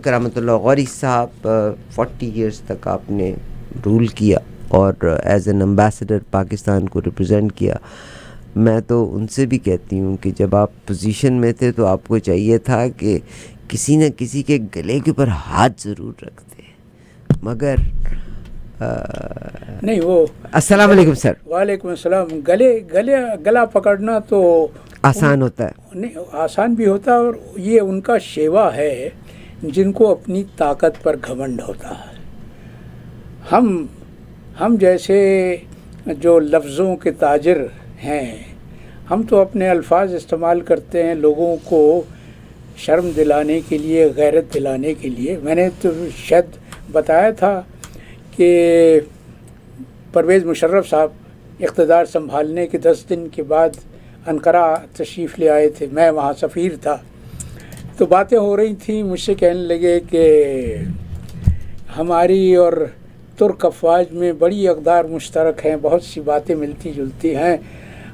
کرامت اللہ غوری صاحب 40 ایئرس تک آپ نے رول کیا اور ایز این امبیسڈر پاکستان کو ریپرزینٹ کیا. میں تو ان سے بھی کہتی ہوں کہ جب آپ پوزیشن میں تھے تو آپ کو چاہیے تھا کہ کسی نہ کسی کے گلے کے اوپر ہاتھ ضرور رکھتے, مگر نہیں. وہ السلام علیکم سر. وعلیکم السلام. گلا پکڑنا تو آسان ہوتا ہے, نہیں آسان بھی ہوتا ہے, اور یہ ان کا شیوا ہے جن کو اپنی طاقت پر گھمنڈ ہوتا ہے. ہم جیسے جو لفظوں کے تاجر ہیں, ہم تو اپنے الفاظ استعمال کرتے ہیں لوگوں کو شرم دلانے کے لیے, غیرت دلانے کے لیے. میں نے تو شاید بتایا تھا کہ پرویز مشرف صاحب اقتدار سنبھالنے کے 10 دن کے بعد انقرہ تشریف لے آئے تھے, میں وہاں سفیر تھا. تو باتیں ہو رہی تھیں, مجھ سے کہنے لگے کہ ہماری اور ترک افواج میں بڑی اقدار مشترک ہیں, بہت سی باتیں ملتی جلتی ہیں,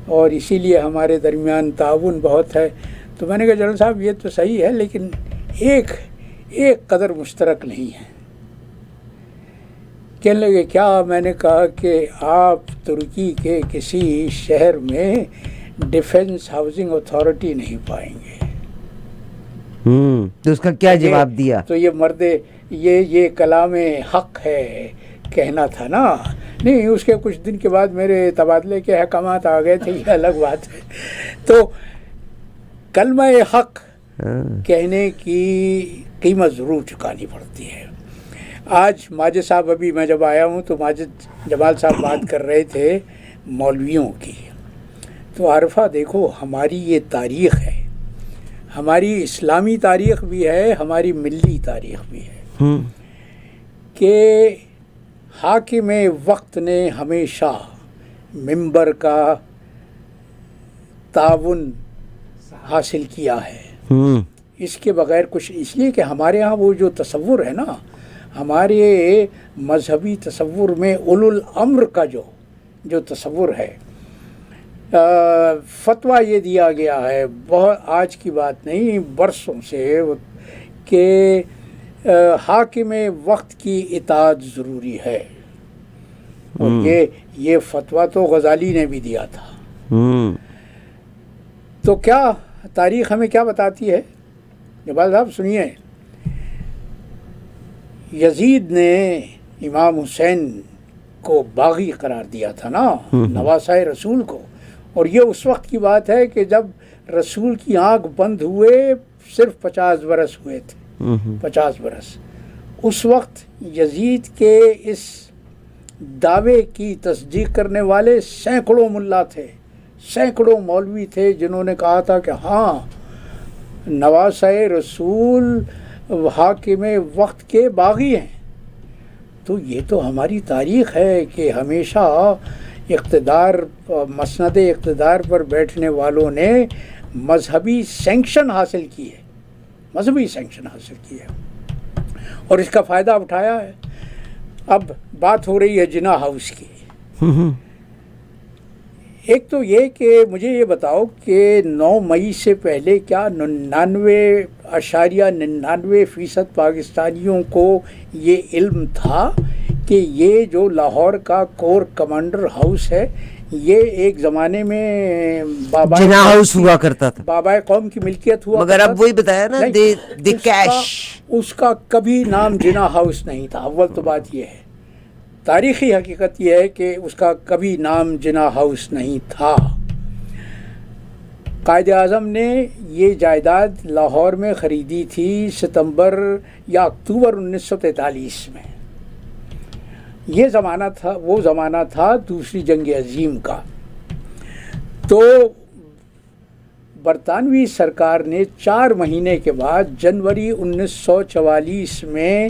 اور اسی لیے ہمارے درمیان تعاون بہت ہے. تو میں نے کہا جنرل صاحب یہ تو صحیح ہے, لیکن ایک قدر مشترک نہیں ہے. کہنے لگے کیا؟ میں نے کہا کہ آپ ترکی کے کسی شہر میں ڈیفنس ہاؤسنگ اتھارٹی نہیں پائیں گے. تو اس کا کیا جواب دیا؟ تو یہ مرد یہ کلام حق ہے کہنا تھا نا. نہیں, اس کے کچھ دن کے بعد میرے تبادلے کے احکامات آ گئے تھے, یہ الگ بات ہے. تو کلمہ حق کہنے کی قیمت ضرور چکانی پڑتی ہے. آج ماجد صاحب, ابھی میں جب آیا ہوں تو ماجد جمال صاحب بات کر رہے تھے مولویوں کی. تو عارفہ دیکھو, ہماری یہ تاریخ ہے, ہماری اسلامی تاریخ بھی ہے, ہماری ملی تاریخ بھی ہے, کہ حاکم وقت نے ہمیشہ منبر کا تعاون حاصل کیا ہے. اس کے بغیر کچھ, اس لیے کہ ہمارے ہاں وہ جو تصور ہے نا, ہمارے مذہبی تصور میں اولو الامر کا جو تصور ہے, فتویٰ یہ دیا گیا ہے, بہت آج کی بات نہیں, برسوں سے, کہ حاکم وقت کی اطاعت ضروری ہے. اور یہ فتویٰ تو غزالی نے بھی دیا تھا. تو کیا تاریخ ہمیں کیا بتاتی ہے؟ جبال صاحب سنیے, یزید نے امام حسین کو باغی قرار دیا تھا نا, نواسۂ رسول کو. اور یہ اس وقت کی بات ہے کہ جب رسول کی آنکھ بند ہوئے صرف 50 برس ہوئے تھے, 50 برس. اس وقت یزید کے اس دعوے کی تصدیق کرنے والے سینکڑوں ملا تھے, سینکڑوں مولوی تھے, جنہوں نے کہا تھا کہ ہاں نواسۂ رسول حاکم وقت کے باغی ہیں. تو یہ تو ہماری تاریخ ہے کہ ہمیشہ مسند اقتدار پر بیٹھنے والوں نے مذہبی سینکشن حاصل کی ہے, مذہبی سینکشن حاصل کی ہے, اور اس کا فائدہ اٹھایا ہے. اب بات ہو رہی ہے جناح ہاؤس کی. ایک تو یہ کہ مجھے یہ بتاؤ کہ 9 مئی سے پہلے کیا 99.99% پاکستانیوں کو یہ علم تھا کہ یہ جو لاہور کا کور کمانڈر ہاؤس ہے, یہ ایک زمانے میں جناح ہاؤس ہوا کرتا تھا, بابائے قوم کی ملکیت ہوا, مگر اب وہی بتایا نا, دی کیش. اس کا کبھی نام جناح ہاؤس نہیں تھا. اول تو بات یہ ہے, تاریخی حقیقت یہ ہے کہ اس کا کبھی نام جناح ہاؤس نہیں تھا. قائد اعظم نے یہ جائیداد لاہور میں خریدی تھی ستمبر یا اکتوبر 1943 میں. یہ زمانہ تھا, وہ زمانہ تھا دوسری جنگ عظیم کا. تو برطانوی سرکار نے 4 مہینے کے بعد جنوری 1944 میں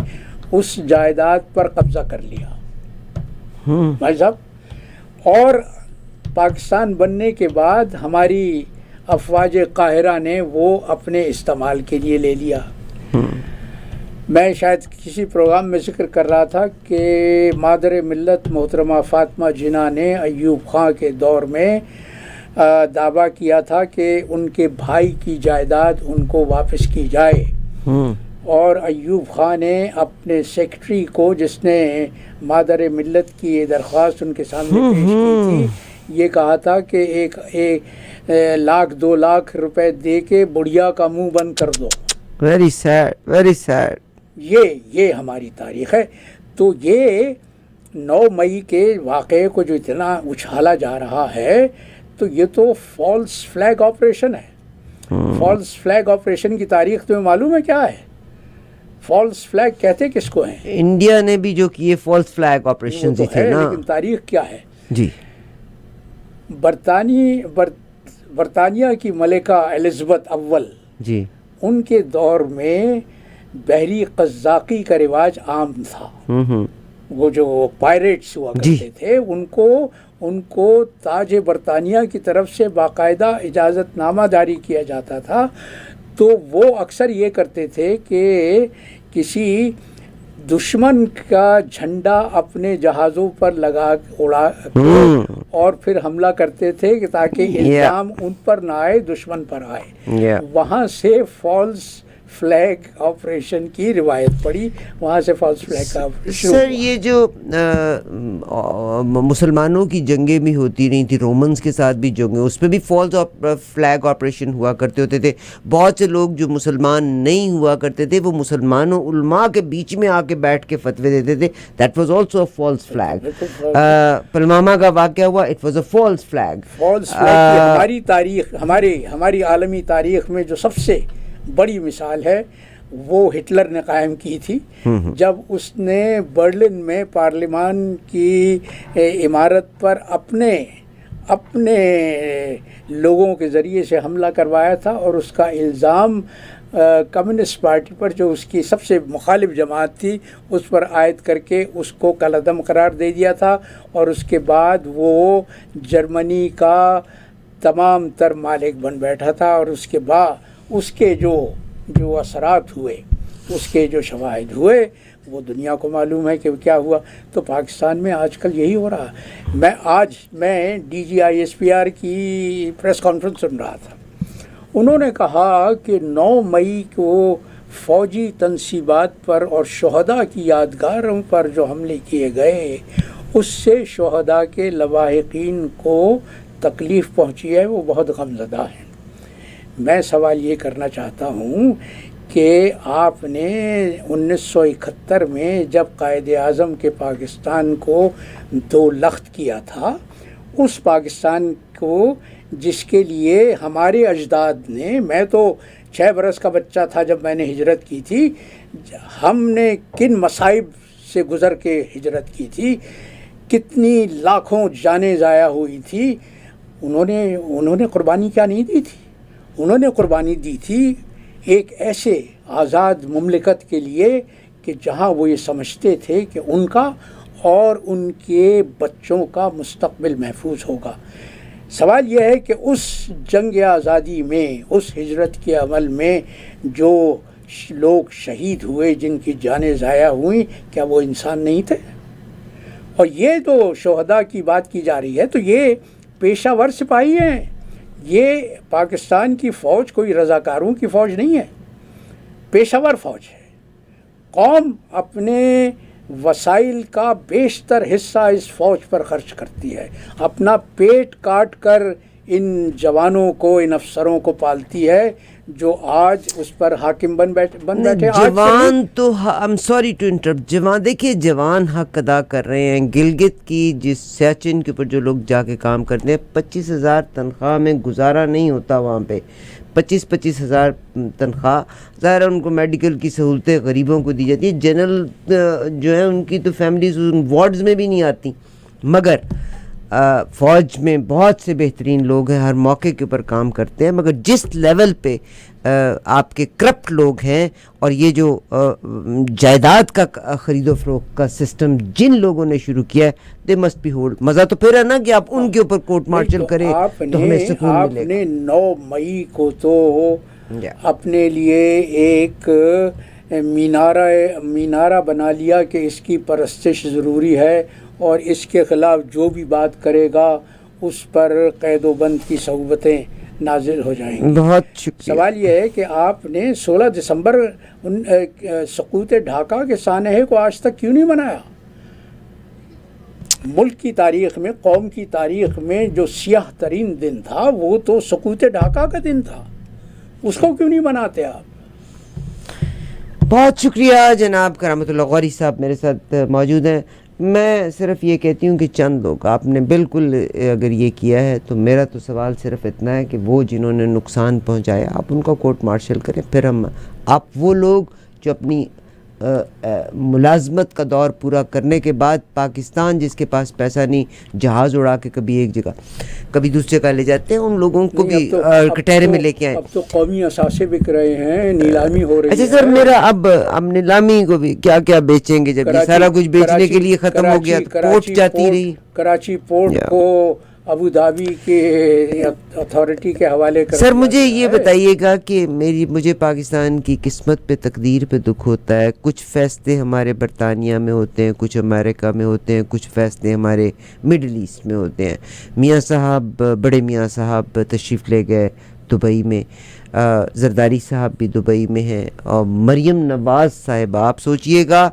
اس جائیداد پر قبضہ کر لیا بھائی صاحب. اور پاکستان بننے کے بعد ہماری افواج قاہرہ نے وہ اپنے استعمال کے لیے لے لیا. میں شاید کسی پروگرام میں ذکر کر رہا تھا کہ مادر ملت محترمہ فاطمہ جناح نے ایوب خان کے دور میں دعویٰ کیا تھا کہ ان کے بھائی کی جائیداد ان کو واپس کی جائے, اور ایوب خان نے اپنے سیکرٹری کو، جس نے مادر ملت کی یہ درخواست ان کے سامنے پیش کی تھی، یہ کہا تھا کہ ایک 1,00,000 2,00,000 روپے دے کے بڑھیا کا منہ بند کر دو. Very sad, very sad. یہ ہماری تاریخ ہے. تو یہ 9 مئی کے واقعے کو جو اتنا اچھالا جا رہا ہے، تو یہ تو فالس فلیگ آپریشن ہے. فالس فلیگ آپریشن کی تاریخ تمہیں معلوم ہے کیا ہے؟ فالس فلیگ کہتے کس کو ہیں؟ انڈیا نے بھی جو کیے فالس فلیگ آپریشن ہی تھے نا. لیکن تاریخ کیا ہے؟ جی. برطانیہ کی ملکہ الزبتھ اول، جی، ان کے دور میں بحری قزاقی کا رواج عام تھا. وہ جو پائریٹس ہوا کرتے تھے، ان کو تاج برطانیہ کی طرف سے باقاعدہ اجازت نامہ جاری کیا جاتا تھا. تو وہ اکثر یہ کرتے تھے کہ کسی دشمن کا جھنڈا اپنے جہازوں پر لگا اڑا اور پھر حملہ کرتے تھے کہ تاکہ الزام ان پر نہ آئے، دشمن پر آئے. وہاں سے فالس فلیگ آپریشن کی روایت پڑی، وہاں سے فالس فلیگ کا آپریشن. سر یہ جو مسلمانوں کی جنگیں بھی ہوتی رہی تھی، رومنز کے ساتھ بھی جنگیں، اس پہ بھی فالس فلیگ آپریشن ہوا کرتے ہوتے تھے. بہت سے لوگ جو مسلمان نہیں ہوا کرتے تھے، وہ مسلمانوں علماء کے بیچ میں آ کے بیٹھ کے فتوے دیتے تھے. That was also a false flag. Pulwama کا واقعہ ہوا، it was a false flag. False flag ہماری تاریخ، ہماری عالمی تاریخ میں جو سب سے بڑی مثال ہے وہ ہٹلر نے قائم کی تھی، جب اس نے برلن میں پارلیمان کی عمارت پر اپنے لوگوں کے ذریعے سے حملہ کروایا تھا، اور اس کا الزام کمیونسٹ پارٹی پر، جو اس کی سب سے مخالف جماعت تھی، اس پر عائد کر کے اس کو کالعدم قرار دے دیا تھا. اور اس کے بعد وہ جرمنی کا تمام تر مالک بن بیٹھا تھا. اور اس کے بعد اس کے جو اثرات ہوئے، اس کے جو شواہد ہوئے، وہ دنیا کو معلوم ہے کہ کیا ہوا. تو پاکستان میں آج کل یہی ہو رہا. میں DGISPR کی پریس کانفرنس سن رہا تھا. انہوں نے کہا کہ 9 مئی کو فوجی تنصیبات پر اور شہداء کی یادگاروں پر جو حملے کیے گئے، اس سے شہداء کے لواحقین کو تکلیف پہنچی ہے، وہ بہت غمزدہ ہیں. میں سوال یہ کرنا چاہتا ہوں کہ آپ نے 1971 میں جب قائد اعظم کے پاکستان کو 2 لخت کیا تھا، اس پاکستان کو جس کے لیے ہمارے اجداد نے، میں تو 6 برس کا بچہ تھا جب میں نے ہجرت کی تھی، ہم نے کن مصائب سے گزر کے ہجرت کی تھی، کتنی لاکھوں جانیں ضائع ہوئی تھی. انہوں نے قربانی کیا نہیں دی تھی؟ انہوں نے قربانی دی تھی ایک ایسے آزاد مملکت کے لیے کہ جہاں وہ یہ سمجھتے تھے کہ ان کا اور ان کے بچوں کا مستقبل محفوظ ہوگا. سوال یہ ہے کہ اس جنگ آزادی میں، اس ہجرت کے عمل میں جو لوگ شہید ہوئے، جن کی جانیں ضائع ہوئیں، کیا وہ انسان نہیں تھے؟ اور یہ تو شہداء کی بات کی جا رہی ہے، تو یہ پیشہ ور سپاہی ہیں. یہ پاکستان کی فوج کوئی رضاکاروں کی فوج نہیں ہے، پیشہ ور فوج ہے. قوم اپنے وسائل کا بیشتر حصہ اس فوج پر خرچ کرتی ہے، اپنا پیٹ کاٹ کر ان جوانوں کو، ان افسروں کو پالتی ہے جو آج اس پر حاکم بن بیٹھے. جوان تو I'm sorry to interrupt، جوان دیکھیے، جوان حق ادا کر رہے ہیں. گلگت کی جس سیاچن کے اوپر جو لوگ جا کے کام کرتے ہیں، 25,000 تنخواہ میں گزارا نہیں ہوتا وہاں پہ. 25,000 تنخواہ، ظاہر ہے ان کو میڈیکل کی سہولتیں غریبوں کو دی جاتی ہیں. جنرل جو ہیں ان کی تو فیملیز ان وارڈز میں بھی نہیں آتی. مگر فوج میں بہت سے بہترین لوگ ہیں، ہر موقع کے اوپر کام کرتے ہیں. مگر جس لیول پہ آپ کے کرپٹ لوگ ہیں، اور یہ جو جائیداد کا خرید و فروخت کا سسٹم جن لوگوں نے شروع کیا ہے، دے مسٹ بی ہولڈ. مزہ تو پھر ہے نا کہ آپ ان کے اوپر کورٹ مارشل کریں تو ہمیں سکون ملے گا. آپ نے 9 مئی کو تو اپنے لیے ایک مینارہ بنا لیا کہ اس کی پرستش ضروری ہے، اور اس کے خلاف جو بھی بات کرے گا اس پر قید و بند کی صعوبتیں نازل ہو جائیں گی. بہت شکریہ. سوال یہ ہے کہ آپ نے 16 دسمبر سقوط ڈھاکہ کے سانحے کو آج تک کیوں نہیں منایا؟ ملک کی تاریخ میں، قوم کی تاریخ میں جو سیاہ ترین دن تھا وہ تو سقوط ڈھاکہ کا دن تھا، اس کو کیوں نہیں مناتے آپ؟ بہت شکریہ جناب کرامت اللہ غوری صاحب میرے ساتھ موجود ہیں. میں صرف یہ کہتی ہوں کہ چند لوگ آپ نے بالکل اگر یہ کیا ہے تو میرا تو سوال صرف اتنا ہے کہ وہ جنہوں نے نقصان پہنچایا آپ ان کا کورٹ مارشل کریں. پھر آپ وہ لوگ جو اپنی ملازمت کا دور پورا کرنے کے بعد پاکستان جس کے پاس پیسہ نہیں جہاز اڑا کے کبھی ایک جگہ کبھی دوسری جگہ لے جاتے ہیں ان لوگوں کو بھی کٹہرے میں لے کے آئیں. اب تو قومی اثاثے بک رہے ہیں، نیلامی ہو رہی ہے. اچھا سر میرا اب نیلامی کو بھی کیا کیا بیچیں گے جب یہ سارا کچھ بیچنے کے لیے ختم ہو گیا؟ پورٹ جاتی رہی، کراچی پورٹ کو ابو دھابی کے اتھارٹی کے حوالے کر. سر مجھے یہ بتائیے گا کہ مجھے پاکستان کی قسمت پہ تقدیر پہ دکھ ہوتا ہے. کچھ فیصلے ہمارے برطانیہ میں ہوتے ہیں، کچھ امریکہ میں ہوتے ہیں، کچھ فیصلے ہمارے مڈل ایسٹ میں ہوتے ہیں. میاں صاحب بڑے میاں صاحب تشریف لے گئے دبئی میں، زرداری صاحب بھی دبئی میں ہیں، اور مریم نواز صاحبہ آپ سوچئے گا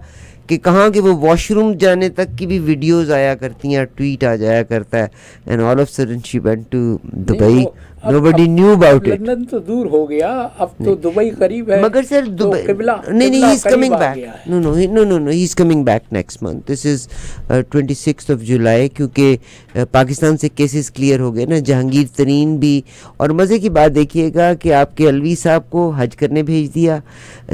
کہ کہاں کہ وہ واش روم جانے تک کی بھی ویڈیوز آیا کرتی ہیں، ٹویٹ آ جایا کرتا ہے. And all of sudden she went to Dubai. Nobody knew about it. London تو دور ہو گیا، اب تو دبئی قریب ہے. مگر سر دبئی نہیں he is coming back. No he is coming back next month. This is 26th of July کیونکہ پاکستان سے کیسز کلیئر ہو گئے نا. جہانگیر ترین بھی، اور مزے کی بات دیکھیے گا کہ آپ کے علوی صاحب کو حج کرنے بھیج دیا.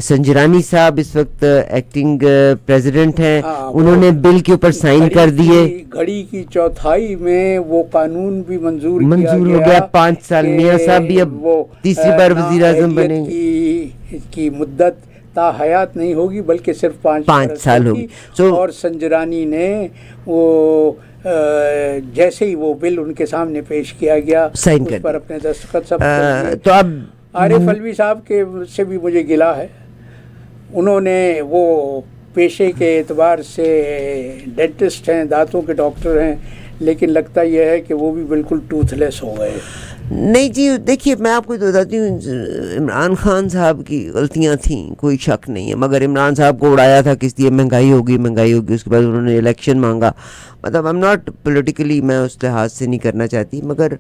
سنجرانی صاحب اس وقت ایکٹنگ پریزیڈنٹ ہیں، انہوں نے بل کے اوپر سائن کر دیے. گھڑی کی چوتھائی میں وہ قانون بھی منظور ہو گیا. 5 سال میاں صاحب بھی اب تیسری بار وزیر اعظم بنیں گے. کی مدت تا حیات نہیں ہوگی بلکہ صرف 5 سال ہوگی. اور سنجرانی نے وہ جیسے ہی وہ بل ان کے سامنے پیش کیا گیا سائن اس کر پر اپنے دستخط سب. تو اب عارف علوی صاحب کے سے بھی مجھے گلہ ہے. انہوں نے وہ پیشے کے اعتبار سے ڈینٹسٹ ہیں، دانتوں کے ڈاکٹر ہیں، لیکن لگتا یہ ہے کہ وہ بھی بالکل ٹوتھ لیس ہو گئے. نہیں جی دیکھیے میں آپ کو بتاتی ہوں، عمران خان صاحب کی غلطیاں تھیں کوئی شک نہیں ہے، مگر عمران صاحب کو اڑایا تھا کس لیے؟ مہنگائی ہوگی. اس کے بعد انہوں نے الیکشن مانگا. مطلب ایم ناٹ پولیٹیکلی میں اس لحاظ سے نہیں کرنا چاہتی، مگر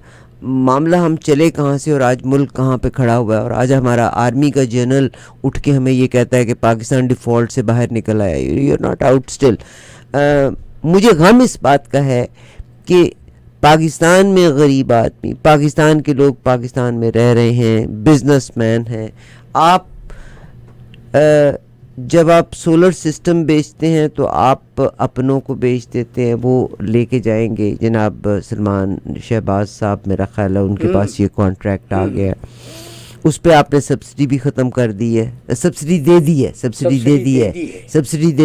معاملہ ہم چلے کہاں سے اور آج ملک کہاں پہ کھڑا ہوا ہے. اور آج ہمارا آرمی کا جنرل اٹھ کے ہمیں یہ کہتا ہے کہ پاکستان ڈیفالٹ سے باہر نکل آیا. You are not out still. مجھے غم اس بات کا ہے کہ پاکستان میں غریب آدمی، پاکستان کے لوگ پاکستان میں رہ رہے ہیں، بزنس مین ہیں. آپ جب آپ سولر سسٹم بیچتے ہیں تو آپ اپنوں کو بیچ دیتے ہیں، وہ لے کے جائیں گے. جناب سلمان شہباز صاحب میرا خیال ہے ان کے پاس یہ کانٹریکٹ آ گیا، اس پہ آپ نے سبسڈی بھی ختم کر دی ہے. سبسڈی دے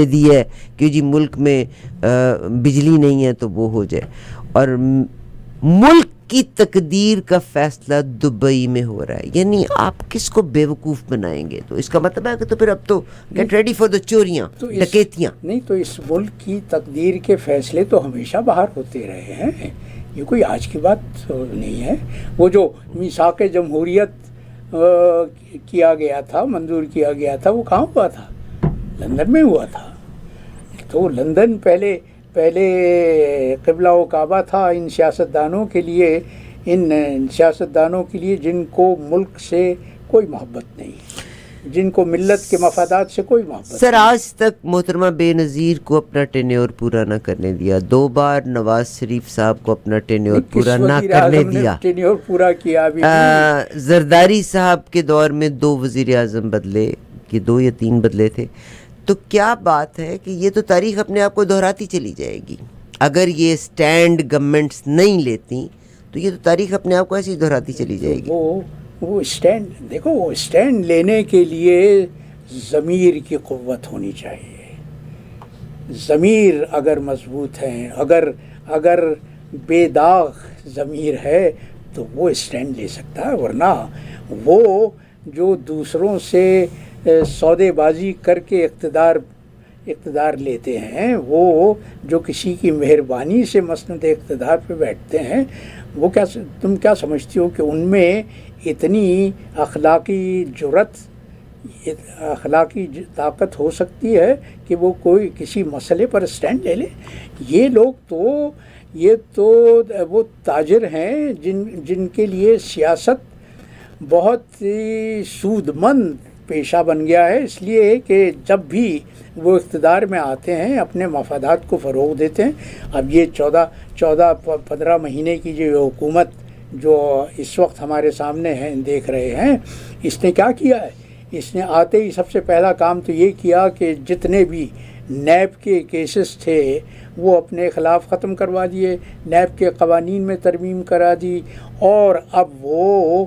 دی ہے کہ جی ملک میں بجلی نہیں ہے تو وہ ہو جائے. اور ملک کی تقدیر کا فیصلہ دبئی میں ہو رہا ہے. یعنی آپ کس کو بیوقوف بنائیں گے؟ تو اس کا مطلب ہے کہ تو پھر اب تو گیٹ ریڈی فار دا چوریاں ڈکیتیاں. نہیں تو اس ملک کی تقدیر کے فیصلے تو ہمیشہ باہر ہوتے رہے ہیں، یہ کوئی آج کی بات نہیں ہے. وہ جو میثاق جمہوریت کیا گیا تھا، منظور کیا گیا تھا، وہ کہاں ہوا تھا؟ لندن میں ہوا تھا. تو لندن پہلے قبلہ و کعبہ تھا ان سیاستدانوں کے لیے جن کو ملک سے کوئی محبت نہیں، جن کو ملت کے مفادات سے کوئی محبت. سر آج تک محترمہ بے نظیر کو اپنا ٹینیور پورا نہ کرنے دیا. 2 بار نواز شریف صاحب کو اپنا ٹینیور پورا نہ کرنے دیا. ٹینیور پورا کیا بھی. زرداری صاحب کے دور میں 2 وزیر اعظم بدلے، کہ 2 یا 3 بدلے تھے. تو کیا بات ہے کہ یہ تو تاریخ اپنے آپ کو دہراتی چلی جائے گی. اگر یہ سٹینڈ گورنمنٹس نہیں لیتی تو یہ تو تاریخ اپنے آپ کو ایسے ہی دہراتی چلی جائے گی. وہ سٹینڈ دیکھو، وہ سٹینڈ لینے کے لیے ضمیر کی قوت ہونی چاہیے. ضمیر اگر مضبوط ہے، اگر بے داغ ضمیر ہے تو وہ سٹینڈ لے سکتا ہے. ورنہ وہ جو دوسروں سے سودے بازی کر کے اقتدار اقتدار لیتے ہیں، وہ جو کسی کی مہربانی سے مسند اقتدار پہ بیٹھتے ہیں، وہ تم کیا سمجھتی ہو کہ ان میں اتنی اخلاقی جرات، اخلاقی طاقت ہو سکتی ہے کہ وہ کوئی کسی مسئلے پر اسٹینڈ لے لے؟ یہ لوگ تو وہ تاجر ہیں جن کے لیے سیاست بہت سود مند پیشہ بن گیا ہے، اس لیے کہ جب بھی وہ اقتدار میں آتے ہیں اپنے مفادات کو فروغ دیتے ہیں۔ اب یہ 14-15 مہینے کی جو حکومت جو اس وقت ہمارے سامنے ہیں دیکھ رہے ہیں، اس نے کیا کیا ہے؟ اس نے آتے ہی سب سے پہلا کام تو یہ کیا کہ جتنے بھی نیب کے کیسز تھے وہ اپنے خلاف ختم کروا دیے، نیب کے قوانین میں ترمیم کرا دی، اور اب وہ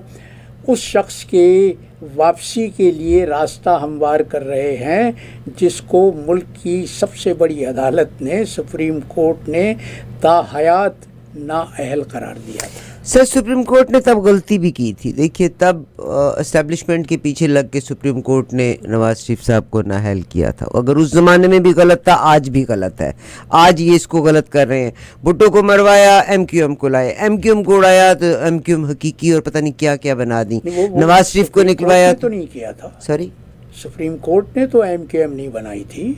اس شخص کے واپسی کے لیے راستہ ہموار کر رہے ہیں جس کو ملک کی سب سے بڑی عدالت نے، سپریم کورٹ نے تاحیات نااہل قرار دیا تھا۔ سر سپریم کورٹ نے تب غلطی بھی کی تھی، دیکھیے تب اسٹیبلشمنٹ کے پیچھے لگ کے سپریم کورٹ نے نواز شریف صاحب کو نااہل کیا تھا۔ اگر اس زمانے میں بھی غلط تھا، آج بھی غلط ہے۔ آج یہ اس کو غلط کر رہے ہیں۔ بھٹو کو مروایا، ایم کیو ایم کو لائے، ایم کیو ایم کو اڑایا تو ایم کیو ایم حقیقی اور پتہ نہیں کیا کیا بنا دی۔ نواز شریف کو نکلوایا تو نہیں کیا تھا، سوری سپریم کورٹ نے تو ایم کیو ایم نہیں بنائی تھی۔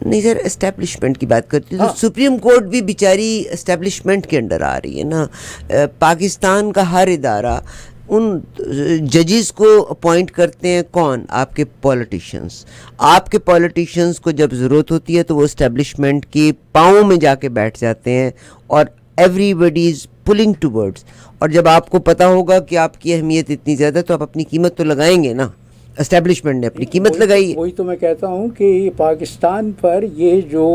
نہیں سر، اسٹیبلشمنٹ کی بات کرتی ہوں تو سپریم کورٹ بھی بیچاری اسٹیبلشمنٹ کے انڈر آ رہی ہے نا۔ پاکستان کا ہر ادارہ ان ججز کو اپوائنٹ کرتے ہیں کون؟ آپ کے پولیٹیشنز۔ آپ کے پولیٹیشنز کو جب ضرورت ہوتی ہے تو وہ اسٹیبلشمنٹ کے پاؤں میں جا کے بیٹھ جاتے ہیں اور ایوری بڈی از پلنگ ٹو ورڈز۔ اور جب آپ کو پتہ ہوگا کہ آپ کی اہمیت اتنی زیادہ تو آپ اپنی قیمت تو لگائیں گے نا۔ اسٹیبلشمنٹ نے اپنی قیمت لگائی ہے۔ وہی تو میں کہتا ہوں کہ پاکستان پر یہ جو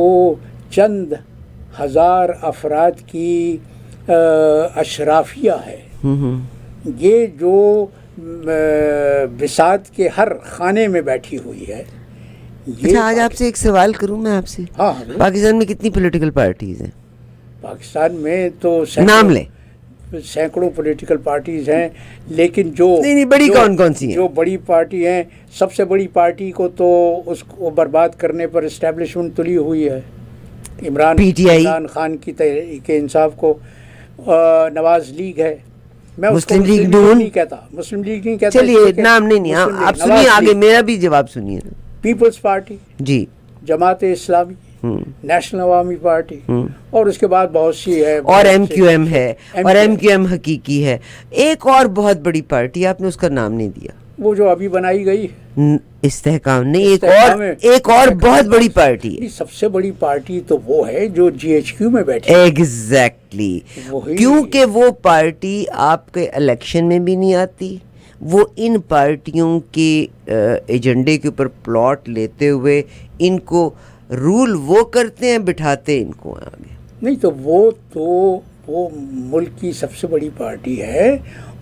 چند ہزار افراد کی اشرافیہ ہے، یہ جو بساط کے ہر خانے میں بیٹھی ہوئی ہے۔ اچھا آج آپ سے ایک سوال کروں میں آپ سے، ہاں، پاکستان میں کتنی پولیٹیکل پارٹیز ہیں؟ پاکستان میں تو نام لیں۔ سینکڑوں پولیٹیکل پارٹیز ہیں، لیکن جو نہیں بڑی کون کون سی ہیں؟ جو بڑی پارٹی ہیں، سب سے بڑی پارٹی کو تو اس کو برباد کرنے پر اسٹیبلشمنٹ تلی ہوئی ہے، عمران خان کی تحریک انصاف کو، نواز لیگ ہے۔ میں مسلم لیگ نہیں کہتا، مسلم لیگ نہیں کہتا۔ چلیے نام نہیں، آپ سنیے آگے، میرا بھی جواب سنیے۔ پیپلز پارٹی جی، جماعت اسلامی، نیشنل عوامی پارٹی، اور اس کے بعد بہت سی ہے، اور ایم کیو ایم ہے، اور ایم کیو ایم حقیقی ہے۔ ایک اور بہت بڑی پارٹی آپ نے اس کا نام نہیں دیا، وہ جو ابھی بنائی گئی استحکام نہیں، ایک اور بہت بڑی پارٹی ہے۔ سب سے بڑی پارٹی تو وہ ہے جو جی ایچ کیو میں بیٹھی۔ ایگزیکٹلی، کیونکہ وہ پارٹی آپ کے الیکشن میں بھی نہیں آتی، وہ ان پارٹیوں کے ایجنڈے کے اوپر پلاٹ لیتے ہوئے ان کو رول وہ کرتے ہیں، بٹھاتے ان کو آگے۔ نہیں تو وہ ملک کی سب سے بڑی پارٹی ہے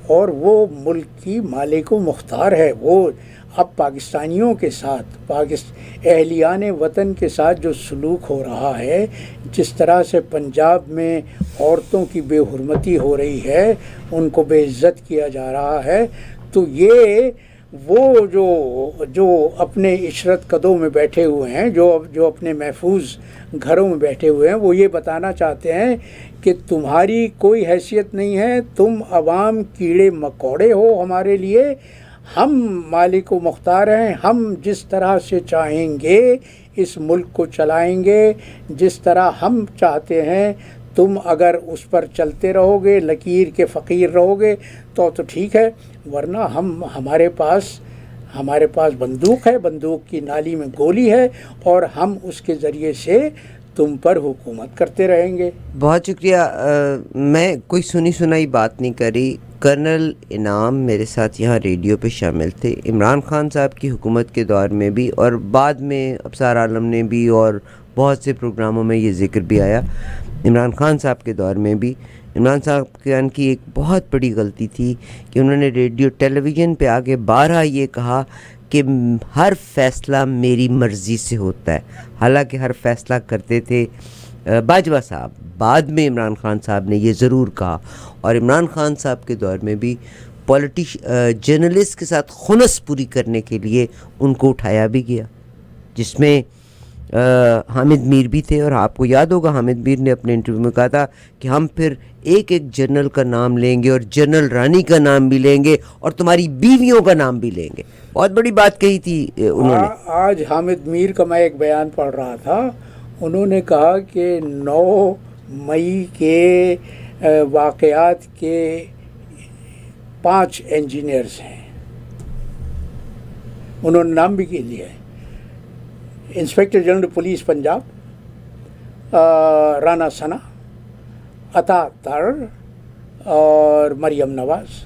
اور وہ ملک کی مالک و مختار ہے۔ وہ اب پاکستانیوں کے ساتھ، اہلیان وطن کے ساتھ جو سلوک ہو رہا ہے، جس طرح سے پنجاب میں عورتوں کی بے حرمتی ہو رہی ہے، ان کو بے عزت کیا جا رہا ہے، تو یہ وہ جو اپنے عشرت قدوں میں بیٹھے ہوئے ہیں، جو اپنے محفوظ گھروں میں بیٹھے ہوئے ہیں، وہ یہ بتانا چاہتے ہیں کہ تمہاری کوئی حیثیت نہیں ہے، تم عوام کیڑے مکوڑے ہو ہمارے لیے، ہم مالک و مختار ہیں، ہم جس طرح سے چاہیں گے اس ملک کو چلائیں گے، جس طرح ہم چاہتے ہیں۔ تم اگر اس پر چلتے رہو گے، لکیر کے فقیر رہو گے تو ٹھیک ہے، ورنہ ہمارے پاس بندوق ہے، بندوق کی نالی میں گولی ہے، اور ہم اس کے ذریعے سے تم پر حکومت کرتے رہیں گے۔ بہت شکریہ۔ میں کوئی سنی سنائی بات نہیں کری۔ کرنل انعام میرے ساتھ یہاں ریڈیو پہ شامل تھے، عمران خان صاحب کی حکومت کے دور میں بھی، اور بعد میں ابصار عالم نے بھی، اور بہت سے پروگراموں میں یہ ذکر بھی آیا، عمران خان صاحب کے دور میں بھی۔ عمران صاحب کی ایک بہت بڑی غلطی تھی کہ انہوں نے ریڈیو ٹیلی ویژن پہ آگے بارہا یہ کہا کہ ہر فیصلہ میری مرضی سے ہوتا ہے، حالانکہ ہر فیصلہ کرتے تھے باجوہ صاحب۔ بعد میں عمران خان صاحب نے یہ ضرور کہا، اور عمران خان صاحب کے دور میں بھی جرنلسٹ کے ساتھ خنث پوری کرنے کے لیے ان کو اٹھایا بھی گیا، جس میں حامد میر بھی تھے، اور آپ کو یاد ہوگا حامد میر نے اپنے انٹرویو میں کہا تھا کہ ہم پھر ایک ایک جنرل کا نام لیں گے اور جنرل رانی کا نام بھی لیں گے اور تمہاری بیویوں کا نام بھی لیں گے. بہت بڑی بات کہی تھی انہوں نے. آج حامد میر کا میں ایک بیان پڑھ رہا تھا، انہوں نے کہا کہ 9 مئی کے واقعات کے 5 انجینئرز ہیں، انہوں نے نام بھی کے لیے ہے. Inspector general police Punjab Rana Sana, Ata Tarar اور مریم نواز.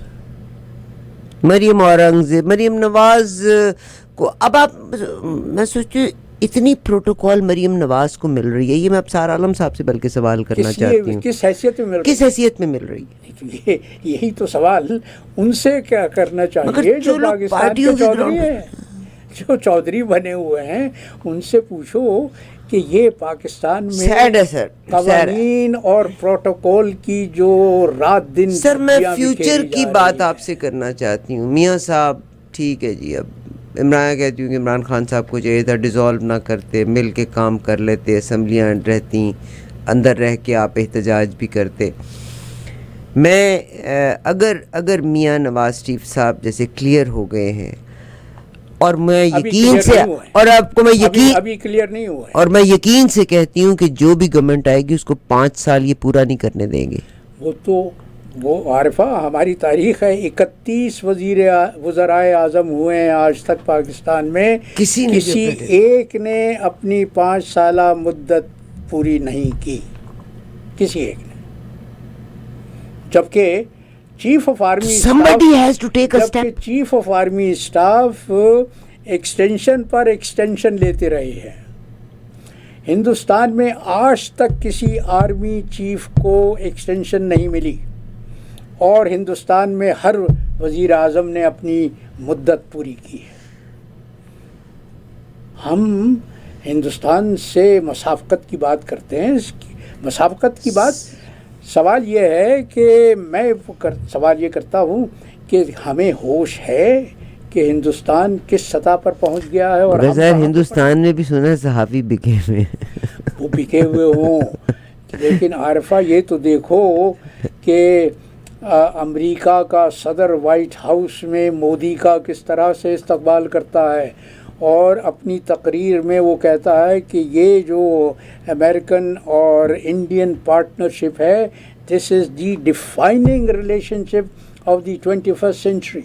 مریم اورنگزیب، مریم نواز کو اب آپ، میں سوچتی ہوں اتنی پروٹوکال مریم نواز کو مل رہی ہے، یہ میں اب سار عالم صاحب سے بلکہ سوال کرنا چاہتی ہوں، کس حیثیت میں مل رہی ہے؟ کس حیثیت میں مل رہی ہے؟ یہی تو سوال ان سے کیا کرنا چاہیے جو پاکستان کے چودھری ہیں، جو چودھری بنے ہوئے ہیں. ان سے پوچھو کہ یہ پاکستان میں قوانین اور پروٹوکول کی جو رات دن. سر میں فیوچر کی بات آپ سے کرنا چاہتی ہوں. میاں صاحب ٹھیک ہے جی، اب عمران کہتی ہوں کہ عمران خان صاحب کو چاہیے تھا ڈیزالو نہ کرتے، مل کے کام کر لیتے، اسمبلیاں رہتی، اندر رہ کے آپ احتجاج بھی کرتے. میں اگر میاں نواز شریف صاحب جیسے کلیئر ہو گئے ہیں، اور میں یقین سے، اور آپ کو میں یقین ابھی کلیئر نہیں ہوا ہے، اور میں یقین سے کہتی ہوں کہ جو بھی گورنمنٹ آئے گی اس کو 5 سال یہ پورا نہیں کرنے دیں گے. وہ عارفہ ہماری تاریخ ہے، 31 وزرائے اعظم ہوئے ہیں آج تک پاکستان میں، کسی ایک نے اپنی 5 سالہ مدت پوری نہیں کی، کسی ایک نے. جبکہ chief of army staff extension per extension لیتے رہے ہیں. ہندوستان میں آج تک کسی آرمی چیف کو ایکسٹینشن نہیں ملی، اور ہندوستان میں ہر وزیر اعظم نے اپنی مدت پوری کی ہے. ہم ہندوستان سے مسابقت کی بات کرتے ہیں. مسابقت کی بات، سوال یہ ہے کہ میں سوال یہ کرتا ہوں کہ ہمیں ہوش ہے کہ ہندوستان کس سطح پر پہنچ گیا ہے. اور ہندوستان میں بھی سنا صحافی بکے ہوئے، وہ بکے ہوئے ہوں، لیکن عارفہ یہ تو دیکھو کہ امریکہ کا صدر وائٹ ہاؤس میں مودی کا کس طرح سے استقبال کرتا ہے، اور اپنی تقریر میں وہ کہتا ہے کہ یہ جو امریکن اور انڈین پارٹنرشپ ہے، this is the defining relation of the 21st century.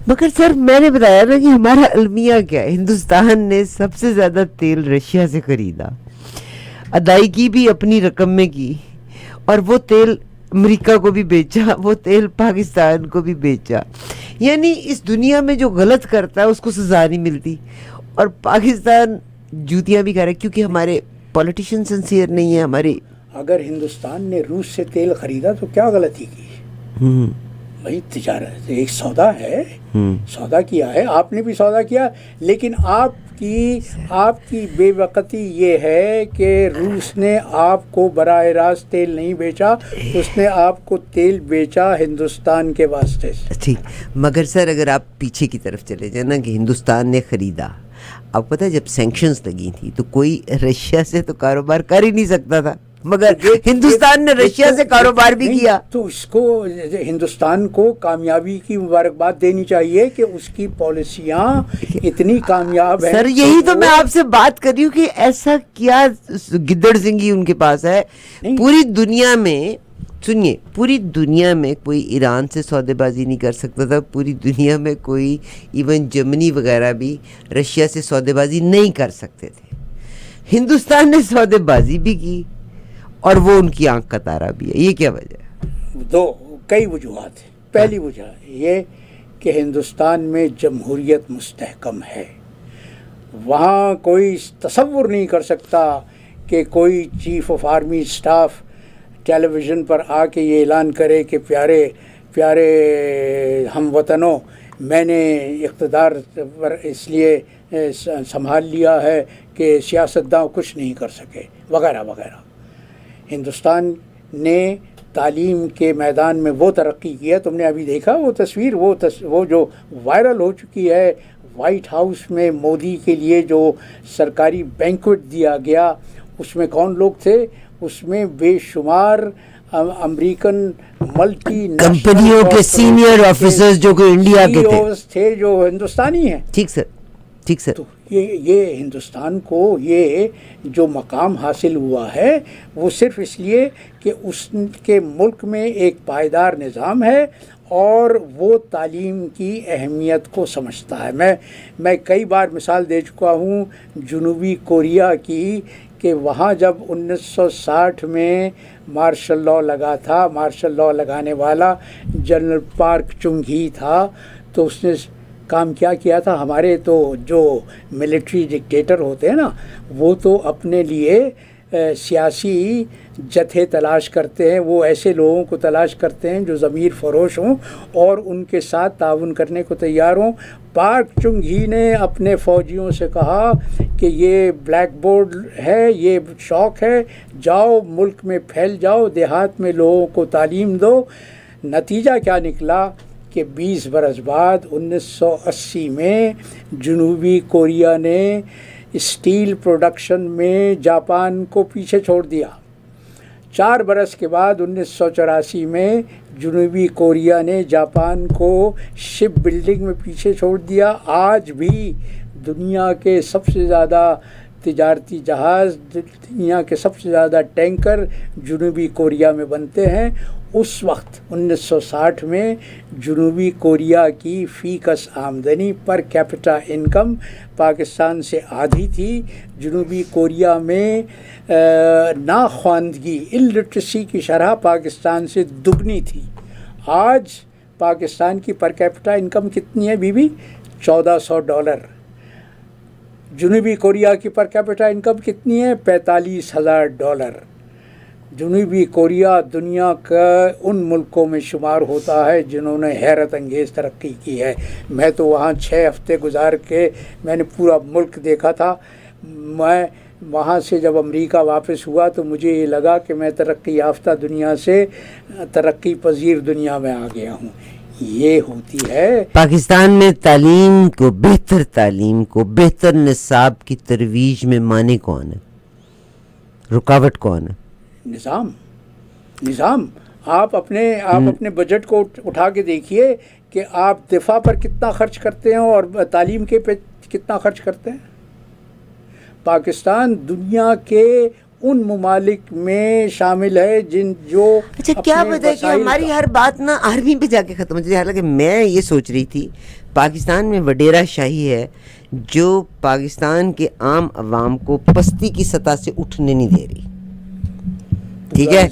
مگر سر میں نے بتایا نا کہ ہمارا المیہ کیا ہے. ہندوستان نے سب سے زیادہ تیل رشیا سے خریدا، ادائیگی بھی اپنی رقم میں کی، اور وہ تیل امریکہ کو بھی بیچا، وہ تیل پاکستان کو بھی بیچا. یعنی اس دنیا میں جو غلط کرتا ہے اس کو سزا نہیں ملتی، اور پاکستان جوتیاں بھی کھا رہا ہے کیونکہ ہمارے پولیٹیشین سنسیئر نہیں ہیں. ہمارے اگر ہندوستان نے روس سے تیل خریدا تو کیا غلطی کی؟ بھائی تجارت ایک سودا ہے، سودا کیا ہے، آپ نے بھی سودا کیا، لیکن آپ کی بے وقتی یہ ہے کہ روس نے آپ کو براہ راست تیل نہیں بیچا، اس نے آپ کو تیل بیچا ہندوستان کے واسطے سے. ٹھیک، مگر سر اگر آپ پیچھے کی طرف چلے جائیں نا کہ ہندوستان نے خریدا، آپ پتہ ہے جب سینکشنز لگی تھی تو کوئی رشیا سے تو کاروبار کر ہی نہیں سکتا تھا، مگر ہندوستان نے رشیا سے کاروبار بھی کیا. تو اس کو ہندوستان کو کامیابی کی مبارکباد دینی چاہیے کہ اس کی پالیسیاں اتنی کامیاب ہیں. سر یہی تو میں آپ سے بات کر رہی ہوں کہ ایسا کیا گدڑ سنگھی ان کے پاس ہے. پوری دنیا میں سنیے، پوری دنیا میں کوئی ایران سے سودے بازی نہیں کر سکتا تھا، پوری دنیا میں کوئی ایون جرمنی وغیرہ بھی رشیا سے سودے بازی نہیں کر سکتے تھے. ہندوستان نے سودے بازی بھی کی، اور وہ ان کی آنکھ کا تارا بھی ہے. یہ کیا وجہ ہے؟ کئی وجوہات ہیں. پہلی وجہ یہ کہ ہندوستان میں جمہوریت مستحکم ہے. وہاں کوئی تصور نہیں کر سکتا کہ کوئی chief of army staff television پر آ کے یہ اعلان کرے کہ پیارے ہم وطنوں، میں نے اقتدار پر اس لیے سنبھال لیا ہے کہ سیاستداں کچھ نہیں کر سکے وغیرہ وغیرہ. ہندوستان نے تعلیم کے میدان میں وہ ترقی کی ہے، تم نے ابھی دیکھا وہ تصویر، وہ جو وائرل ہو چکی ہے وائٹ ہاؤس میں مودی کے لیے جو سرکاری بینکوٹ دیا گیا اس میں کون لوگ تھے؟ اس میں بے شمار امریکن ملٹی کمپنیوں کے سینئر آفیسرز جو کہ انڈیا کے تھے جو ہندوستانی ہیں. ٹھیک سر، ٹھیک سر. تو یہ ہندوستان کو یہ جو مقام حاصل ہوا ہے وہ صرف اس لیے کہ اس کے ملک میں ایک پائیدار نظام ہے اور وہ تعلیم کی اہمیت کو سمجھتا ہے. میں کئی بار مثال دے چکا ہوں جنوبی کوریا کی کہ وہاں جب 1960 میں مارشل لاء لگا تھا، مارشل لاء لگانے والا جنرل پارک چنگ ہی تھا، تو اس نے کام کیا تھا. ہمارے تو جو ملٹری ڈکٹیٹر ہوتے ہیں نا وہ تو اپنے لیے سیاسی جتھے تلاش کرتے ہیں، وہ ایسے لوگوں کو تلاش کرتے ہیں جو ضمیر فروش ہوں اور ان کے ساتھ تعاون کرنے کو تیار ہوں. پارک چنگ ہی نے اپنے فوجیوں سے کہا کہ یہ بلیک بورڈ ہے، یہ شوق ہے، جاؤ ملک میں پھیل جاؤ، دیہات میں لوگوں کو تعلیم دو. نتیجہ کیا نکلا کہ 20 برس بعد 1980 میں جنوبی کوریا نے اسٹیل پروڈکشن میں جاپان کو پیچھے چھوڑ دیا. 4 برس کے بعد 1984 میں جنوبی کوریا نے جاپان کو شپ بلڈنگ میں پیچھے چھوڑ دیا. آج بھی دنیا کے سب سے زیادہ تجارتی جہاز، دنیا کے سب سے زیادہ ٹینکر جنوبی کوریا میں بنتے ہیں. اس وقت 1960 میں جنوبی کوریا کی فی کس آمدنی پر کیپٹا انکم پاکستان سے آدھی تھی. جنوبی کوریا میں ناخواندگی الٹریسی کی شرح پاکستان سے دگنی تھی. آج پاکستان کی پر کیپٹا انکم کتنی ہے بی $1400. جنوبی کوریا کی پر کیپٹا انکم کتنی ہے؟ $45,000. جنوبی کوریا دنیا کا ان ملکوں میں شمار ہوتا ہے جنہوں نے حیرت انگیز ترقی کی ہے. میں تو وہاں 6 ہفتے گزار کے میں نے پورا ملک دیکھا تھا. میں وہاں سے جب امریکہ واپس ہوا تو مجھے یہ لگا کہ میں ترقی یافتہ دنیا سے ترقی پذیر دنیا میں آ گیا ہوں. یہ ہوتی ہے پاکستان میں تعلیم کو، بہتر تعلیم کو، بہتر نصاب کی ترویج میں معنی کون ہے؟ رکاوٹ کون ہے؟ نظام. آپ اپنے بجٹ کو اٹھا کے دیکھیے کہ آپ دفاع پر کتنا خرچ کرتے ہیں اور تعلیم کے پہ کتنا خرچ کرتے ہیں. پاکستان دنیا کے ان ممالک میں شامل ہے جو اچھا کیا وجہ ہے کہ ہماری ہر بات نا آرمی پہ جا کے ختم ہو جاتی ہے. حالانکہ میں یہ سوچ رہی تھی پاکستان میں وڈیرا شاہی ہے جو پاکستان کے عام عوام کو پستی کی سطح سے اٹھنے نہیں دے رہی. ٹھیک ہے،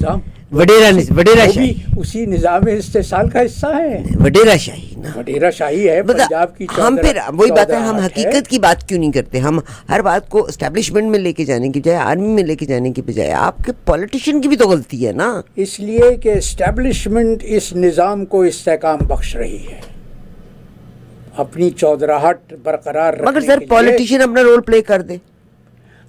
وڈیرا شاہی اسی نظام استحصال کا حصہ ہے. وڈیرا شاہی نا، وڈیرا شاہی ہے پنجاب کی. ہم پھر وہی بات ہے، ہم حقیقت کی بات کیوں نہیں کرتے؟ ہم ہر بات کو اسٹیبلشمنٹ میں لے کے جانے کی بجائے، آرمی میں لے کے جانے کی بجائے، آپ کے پولیٹیشین کی بھی تو غلطی ہے نا. اس لیے کہ اسٹیبلشمنٹ اس نظام کو استحکام بخش رہی ہے اپنی چودراہٹ برقرار رکھنے کے لیے. مگر سر پولیٹیشین اپنا رول پلے کر دے.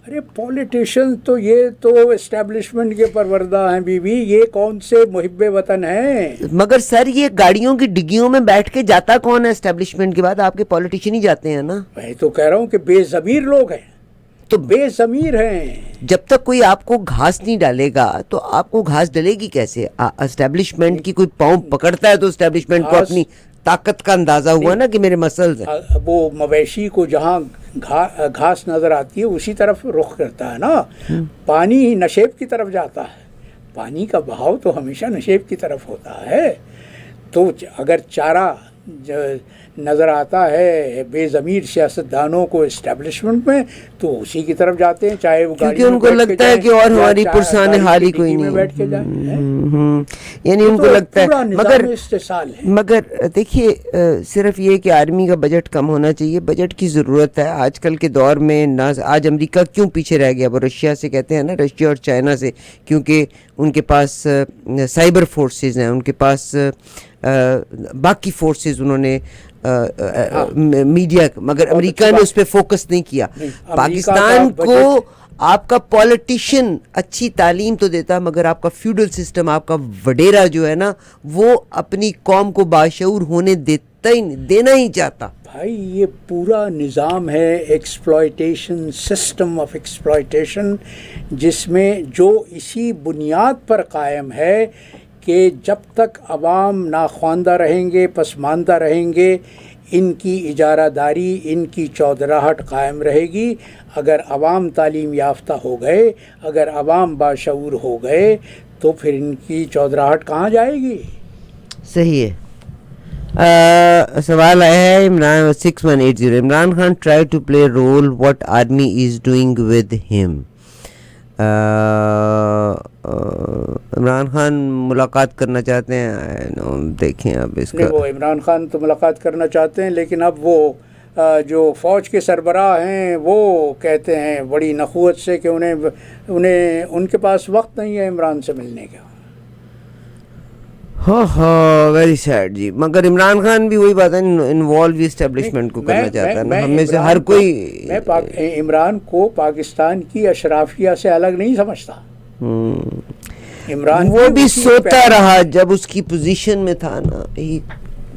ارے پولیٹیشین تو یہ تو اسٹیبلشمنٹ کے پروردہ ہیں بی. یہ کون سے محب وطن ہیں؟ مگر سر یہ گاڑیوں کی ڈگیوں میں بیٹھ کے جاتا کون ہے اسٹیبلشمنٹ کے بعد؟ آپ کے پولیٹیشین ہی جاتے ہیں نا. میں تو کہہ رہا ہوں کہ بے ضمیر لوگ ہیں، تو بے ضمیر ہیں. جب تک کوئی آپ کو گھاس نہیں ڈالے گا تو آپ کو گھاس ڈلے گی کیسے؟ اسٹیبلشمنٹ کی کوئی پاؤں پکڑتا ہے تو اسٹیبلشمنٹ کو اپنی طاقت کا اندازہ ہوا نا کہ میرے مسلز ہیں. وہ مویشی کو جہاں گھاس نظر آتی ہے اسی طرف رخ کرتا ہے نا. پانی نشیب کی طرف جاتا ہے، پانی کا بہاؤ تو ہمیشہ نشیب کی طرف ہوتا ہے. تو اگر چارہ نظر آتا ہے بے ضمیر سیاستدانوں کو اسٹیبلشمنٹ میں تو اسی کی طرف جاتے ہیں، چاہے وہ کیونکہ ان کو لگتا ہے کہ اور ہماری پرسان حال ہی کوئی نہیں بیٹھ کے جائیں. یعنی ان کو لگتا ہے. مگر دیکھیے صرف یہ کہ آرمی کا بجٹ کم ہونا چاہیے، بجٹ کی ضرورت ہے آج کل کے دور میں. آج امریکہ کیوں پیچھے رہ گیا؟ وہ رشیا سے کہتے ہیں نا، رشیا اور چائنا سے، کیونکہ ان کے پاس سائبر فورسز ہیں، ان کے پاس باقی فورسز انہوں نے میڈیا، مگر امریکہ نے اس پہ فوکس نہیں کیا. پاکستان کو آپ کا پولیٹیشین اچھی تعلیم تو دیتا مگر آپ کا فیوڈل سسٹم، آپ کا وڈیرا جو ہے نا وہ اپنی قوم کو باشعور ہونے دینا ہی چاہتا. بھائی یہ پورا نظام ہے ایکسپلائٹیشن، سسٹم آف ایکسپلائٹیشن، جس میں جو اسی بنیاد پر قائم ہے کہ جب تک عوام ناخواندہ رہیں گے، پسماندہ رہیں گے، ان کی اجارہ داری، ان کی چودراہٹ قائم رہے گی۔ اگر عوام تعلیم یافتہ ہو گئے، اگر عوام باشعور ہو گئے، تو پھر ان کی چودراہٹ کہاں جائے گی؟ صحیح ہے۔ سوال آیا ہے Imran 6180، Imran Khan try to play role what army is doing with them. Imran Khan ملاقات کرنا چاہتے ہیں، دیکھیں اب اس کا، وہ عمران خان تو ملاقات کرنا چاہتے ہیں، لیکن اب وہ جو فوج کے سربراہ ہیں وہ کہتے ہیں بڑی نخوت سے کہ انہیں ان کے پاس وقت نہیں ہے عمران سے ملنے کا۔ ہاں ویری سیڈ جی، مگر عمران خان بھی وہی بات ہے، انوالو اسٹیبلشمنٹ کو کرنا چاہتا ہے نا، ہم میں سے ہر کوئی۔ میں عمران کو پاکستان کی اشرافیہ سے الگ نہیں سمجھتا۔ عمران وہ بھی سوتا رہا جب اس کی پوزیشن میں تھا نا،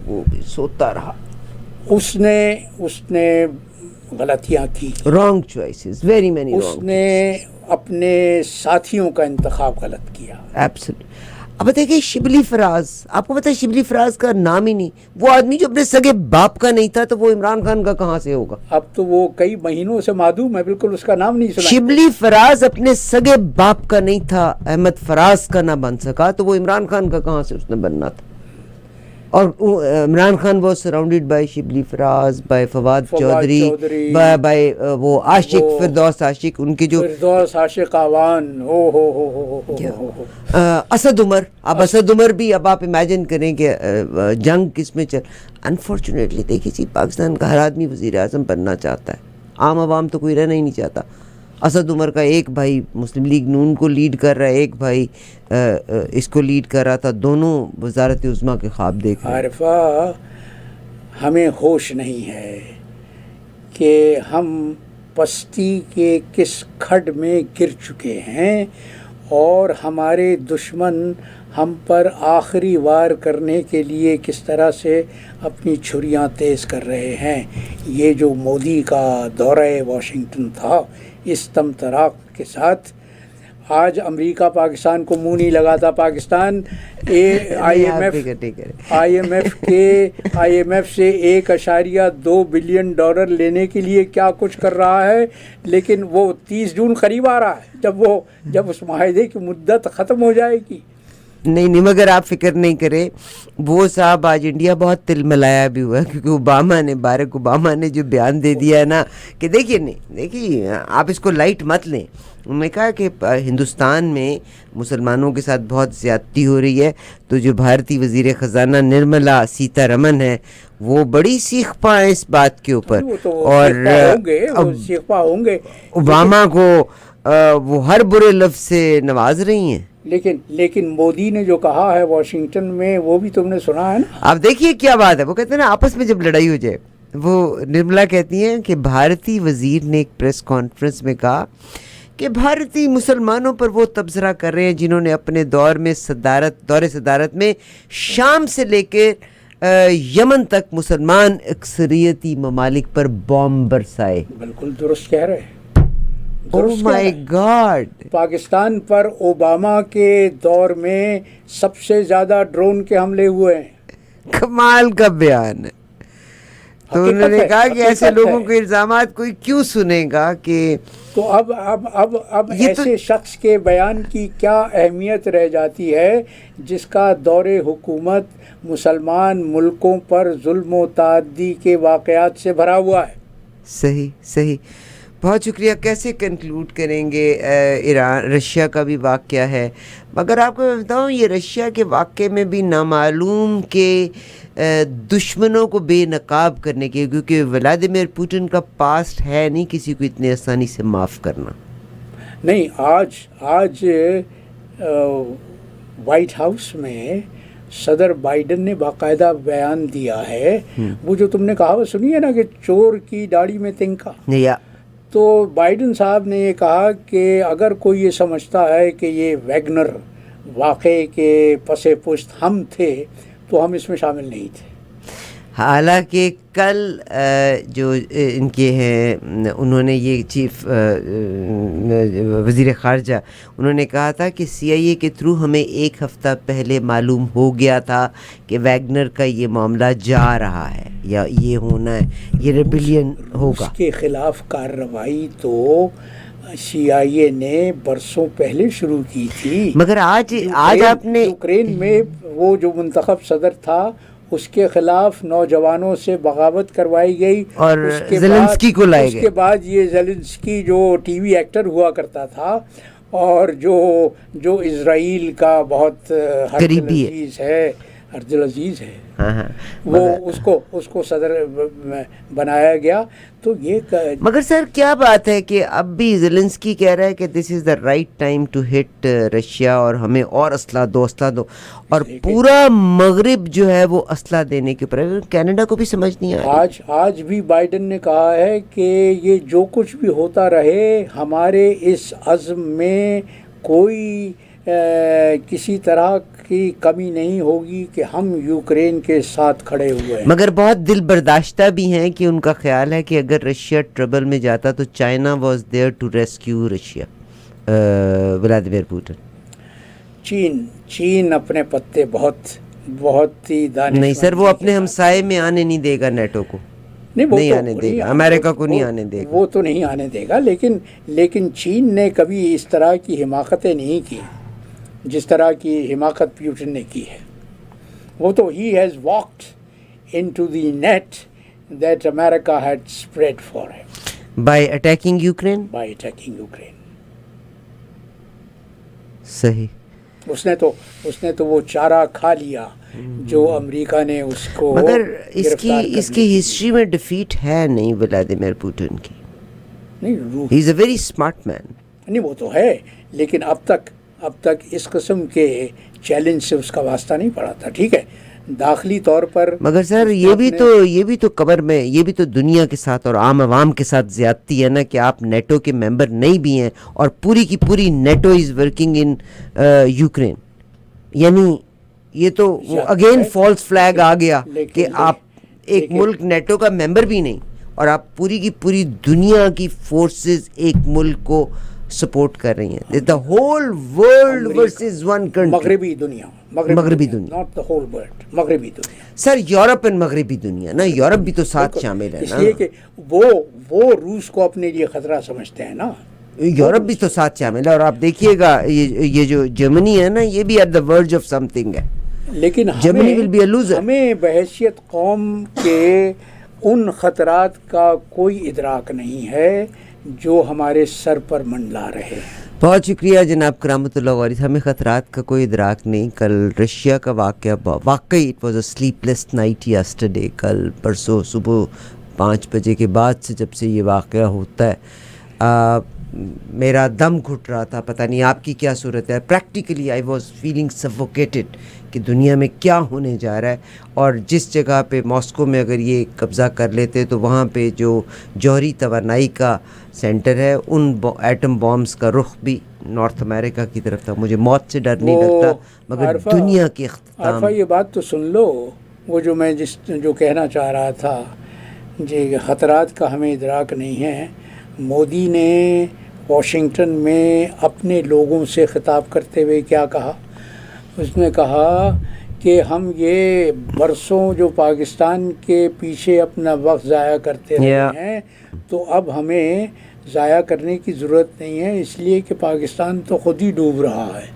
وہ بھی سوتا رہا۔ اس نے غلطیاں کی، wrong choices, very many wrong, اس نے اپنے ساتھیوں کا انتخاب غلط کیا۔ ایبسولوٹ۔ اب دیکھیں شبلی فراز، آپ کو پتہ ہے شبلی فراز کا نام ہی نہیں، وہ آدمی جو اپنے سگے باپ کا نہیں تھا تو وہ عمران خان کا کہاں سے ہوگا؟ اب تو وہ کئی مہینوں سے معدوم ہے، بالکل اس کا نام نہیں سنا۔ شبلی فراز اپنے سگے باپ کا نہیں تھا، احمد فراز کا نہ بن سکا تو وہ عمران خان کا کہاں سے اس نے بننا تھا؟ اور Imran Khan was surrounded by Shibli Faraz, by Fawad Chaudhry, by وہ عاشق فردوس عاشق، ان کے جو فردوس عاشق آوان، ہو اسد عمر۔ اب اسد عمر بھی، اب آپ امیجن کریں کہ جنگ کس میں چل، انفارچونیٹلی دیکھیے جی پاکستان کا ہر آدمی وزیر اعظم بننا چاہتا ہے، عام عوام تو کوئی رہنا ہی نہیں چاہتا۔ اسد عمر کا ایک بھائی مسلم لیگ نون کو لیڈ کر رہا ہے، ایک بھائی اس کو لیڈ کر رہا تھا، دونوں وزارت عظمیٰ کے خواب دیکھ رہے ہیں۔ عارفہ، ہمیں ہوش نہیں ہے کہ ہم پستی کے کس کھڈ میں گر چکے ہیں اور ہمارے دشمن ہم پر آخری وار کرنے کے لیے کس طرح سے اپنی چھریاں تیز کر رہے ہیں۔ یہ جو مودی کا دورہ واشنگٹن تھا، اس تمطراق کے ساتھ آج امریکہ پاکستان کو منہ نہیں لگاتا۔ پاکستان آئی ایم ایف سے $1.2 بلین لینے کے لیے کیا کچھ کر رہا ہے، لیکن وہ 30 جون قریب آ رہا ہے جب اس معاہدے کی مدت ختم ہو جائے گی۔ نہیں مگر آپ فکر نہیں کریں، وہ صاحب آج انڈیا بہت تل ملایا بھی ہوا ہے، کیونکہ بارک اوباما نے جو بیان دے دیا ہے نا کہ دیکھیے آپ اس کو لائٹ مت لیں۔ انہوں نے کہا کہ ہندوستان میں مسلمانوں کے ساتھ بہت زیادتی ہو رہی ہے، تو جو بھارتی وزیر خزانہ نرملا سیتا رمن ہے وہ بڑی سیخ پائیں اس بات کے اوپر، اور ہوں گے اوباما کو وہ ہر برے لفظ سے نواز رہی ہیں۔ لیکن مودی نے جو کہا ہے واشنگٹن میں، وہ بھی تم نے سنا ہے نا۔ آپ دیکھیے کیا بات ہے، وہ کہتے ہیں نا آپس میں جب لڑائی ہو جائے، وہ نرملا کہتی ہیں کہ بھارتی وزیر نے ایک پریس کانفرنس میں کہا کہ بھارتی مسلمانوں پر وہ تبصرہ کر رہے ہیں جنہوں نے اپنے دور صدارت میں شام سے لے کے یمن تک مسلمان اکثریتی ممالک پر بام برسائے۔ بالکل درست کہہ رہے ہیں۔ Oh my God! Pakistan per Obama کے دور میں سب سے زیادہ ڈرون کے حملے ہوئے ہیں۔ کمال کا بیان ہے۔ تو انہوں نے کہا کہ ایسے لوگوں کے الزامات کوئی کیوں سنے گا کہ تو اب ایسے شخص کے بیان کی کیا اہمیت رہ جاتی ہے جس کا دور حکومت مسلمان ملکوں پر ظلم و تعدی کے واقعات سے بھرا ہوا ہے۔ صحیح، بہت شکریہ۔ کیسے کنکلوڈ کریں گے؟ رشیا کا بھی واقعہ ہے، مگر آپ کو میں بتاؤں یہ رشیا کے واقعے میں بھی نامعلوم کے دشمنوں کو بے نقاب کرنے کے، کیونکہ ولادیمیر پوٹن کا پاسٹ ہے نہیں کسی کو اتنی آسانی سے معاف کرنا۔ نہیں، آج وائٹ ہاؤس میں صدر بائیڈن نے باقاعدہ بیان دیا ہے، وہ جو تم نے کہاوت سنی ہے نا کہ چور کی داڑھی میں تنکا، تو بائیڈن صاحب نے یہ کہا کہ اگر کوئی یہ سمجھتا ہے کہ یہ ویگنر واقعے کے پس پشت ہم تھے تو ہم اس میں شامل نہیں تھے۔ حالانکہ کل جو ان کے ہیں انہوں نے یہ چیف وزیر خارجہ انہوں نے کہا تھا کہ سی آئی اے کے تھرو ہمیں 1 ہفتہ پہلے معلوم ہو گیا تھا کہ ویگنر کا یہ معاملہ جا رہا ہے یا یہ ہونا ہے، یہ ریبیلین ہوگا. اس کے خلاف کارروائی تو سی آئی اے نے برسوں پہلے شروع کی تھی، مگر آج آپ نے یوکرین میں وہ جو منتخب صدر تھا اس کے خلاف نوجوانوں سے بغاوت کروائی گئی اور زیلنسکی کو لائے گئے. اس کے بعد یہ زیلنسکی جو ٹی وی ایکٹر ہوا کرتا تھا اور جو اسرائیل کا بہت دل عزیز ہے وہ اس کو صدر بنایا گیا. تو یہ مگر سر کیا بات ہے کہ اب بھی زیلنسکی کہہ رہا ہے کہ this is the right time to hit Russia اور ہمیں اور اسلحہ دو اور پورا مغرب جو ہے وہ اسلحہ دینے کے اوپر ہے. کینیڈا کو بھی سمجھ نہیں آیا. آج بھی بائیڈن نے کہا ہے کہ یہ جو کچھ بھی ہوتا رہے ہمارے اس عزم میں کوئی کسی طرح کی کمی نہیں ہوگی کہ ہم یوکرین کے ساتھ کھڑے ہوئے ہیں. مگر بہت دل برداشتہ بھی ہیں کہ ان کا خیال ہے کہ اگر رشیا ٹربل میں جاتا تو China was there to rescue Russia. Vladimir Putin. چین اپنے پتے بہت ہی دانشور. نہیں سر، وہ اپنے ہمسائے میں آنے نہیں دے گا، نیٹو کو نہیں آنے دے گا، امریکہ کو نہیں آنے دے گا. وہ تو نہیں آنے دے گا، لیکن چین نے کبھی اس طرح کی حماقتیں نہیں کی جس طرح کی حماقت پیوٹن نے کی ہے. وہ تو he has walked into the net that America had spread for him. By attacking Ukraine? By attacking Ukraine. صحیح. اس نے تو وہ چارہ کھا لیا جو امریکہ نے اس کو. مگر اس کی ہسٹری میں ڈیفیٹ ہے نہیں ولادیمیر پوٹن کی. نہیں، he is a very smart man. نہیں وہ تو ہے، لیکن اب تک اس قسم کے چیلنج سے اس کا واسطہ نہیں پڑا تھا. ٹھیک ہے، داخلی طور پر. مگر سر یہ بھی تو قبر میں یہ بھی تو دنیا کے ساتھ اور عام عوام کے ساتھ زیادتی ہے نا کہ آپ نیٹو کے ممبر نہیں بھی ہیں اور پوری کی پوری NATO is working in Ukraine. یعنی یہ تو اگین فالس فلیگ آ گیا کہ آپ ایک ملک نیٹو کا ممبر بھی نہیں اور آپ پوری کی پوری دنیا کی فورسز ایک ملک کو سپورٹ کر رہی ہیں. the whole world versus one country. مغربی دنیا not the whole world. مغربی دنیا سر، یورپ اینڈ مغربی دنیا نا، یورپ بھی تو ساتھ شامل ہے نا. اس لیے کہ وہ روس کو اپنے لیے خطرہ سمجھتے ہیں نا. یورپ بھی تو ساتھ شامل ہے. اور آپ دیکھیے گا یہ جو جرمنی ہے نا، یہ بھی at the verge of something ہے. لیکن Germany will be a loser. ہمیں بحیثیت قوم کے ان خطرات کا کوئی ادراک نہیں ہے جو ہمارے سر پر منڈلا رہے. بہت شکریہ جناب کرامت اللہ وارث. ہمیں خطرات کا کوئی ادراک نہیں. کل رشیا کا واقعہ واقعی it was a sleep less night yesterday. کل پرسوں صبح 5 بجے کے بعد سے جب سے یہ واقعہ ہوتا ہے میرا دم گھٹ رہا تھا. پتہ نہیں آپ کی کیا صورت ہے. Practically I was feeling suffocated کہ دنیا میں کیا ہونے جا رہا ہے. اور جس جگہ پہ ماسکو میں اگر یہ قبضہ کر لیتے تو وہاں پہ جو جوہری توانائی کا سینٹر ہے ان ایٹم بامز کا رخ بھی نارتھ امریکہ کی طرف تھا. مجھے موت سے ڈر نہیں لگتا مگر دنیا کی اختتام. عارفہ یہ بات تو سن لو، وہ جو میں جو کہنا چاہ رہا تھا جی خطرات کا ہمیں ادراک نہیں ہے. مودی نے واشنگٹن میں اپنے لوگوں سے خطاب کرتے ہوئے کیا کہا؟ اس نے کہا کہ ہم یہ برسوں جو پاکستان کے پیچھے اپنا وقت ضائع کرتے رہے ہیں تو اب ہمیں ضائع کرنے کی ضرورت نہیں ہے، اس لیے کہ پاکستان تو خود ہی ڈوب رہا ہے.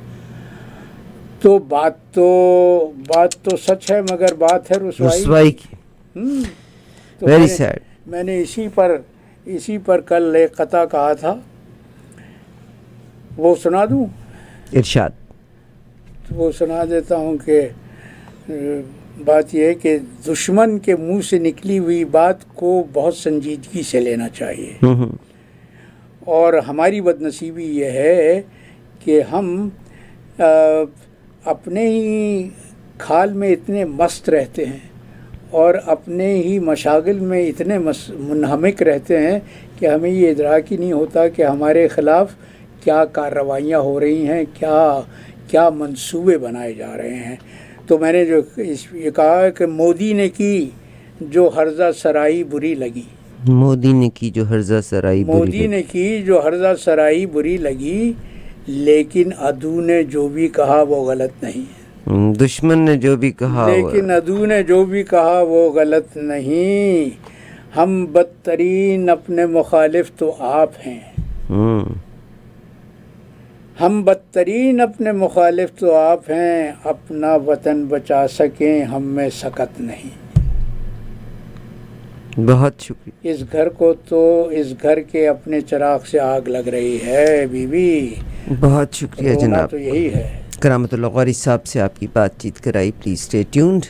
تو بات تو سچ ہے مگر بات ہے رسوائی کی. Very sad. میں نے اسی پر کل ایک قطعہ کہا تھا، وہ سنا دوں؟ ارشاد. وہ سنا دیتا ہوں کہ بات یہ ہے کہ دشمن کے منہ سے نکلی ہوئی بات کو بہت سنجیدگی سے لینا چاہیے. اور ہماری بدنصیبی یہ ہے کہ ہم اپنے ہی کھال میں اتنے مست رہتے ہیں اور اپنے ہی مشاغل میں اتنے منہمک رہتے ہیں کہ ہمیں یہ ادراک ہی نہیں ہوتا کہ ہمارے خلاف کیا کارروائیاں ہو رہی ہیں، کیا منصوبے بنائے جا رہے ہیں. تو میں نے جو یہ کہا کہ مودی نے کی جو ہرزہ سرائی بری لگی. مودی نے کی جو ہرزہ سرائی بری مودی نے کی جو ہرزہ سرائی بری لگی، لیکن عدو نے جو بھی کہا وہ غلط نہیں. دشمن نے جو بھی کہا لیکن عدو نے جو بھی کہا وہ غلط نہیں. ہم بدترین اپنے مخالف تو آپ ہیں. ہم بدترین اپنے مخالف تو آپ ہیں. اپنا وطن بچا سکیں ہم میں سکت نہیں. بہت شکریہ. اس گھر کے اپنے چراغ سے آگ لگ رہی ہے بی بی. بہت شکریہ رونا جناب. تو یہی ہے. کرامت اللہ غوری صاحب سے آپ کی بات چیت کرائی. Please stay tuned.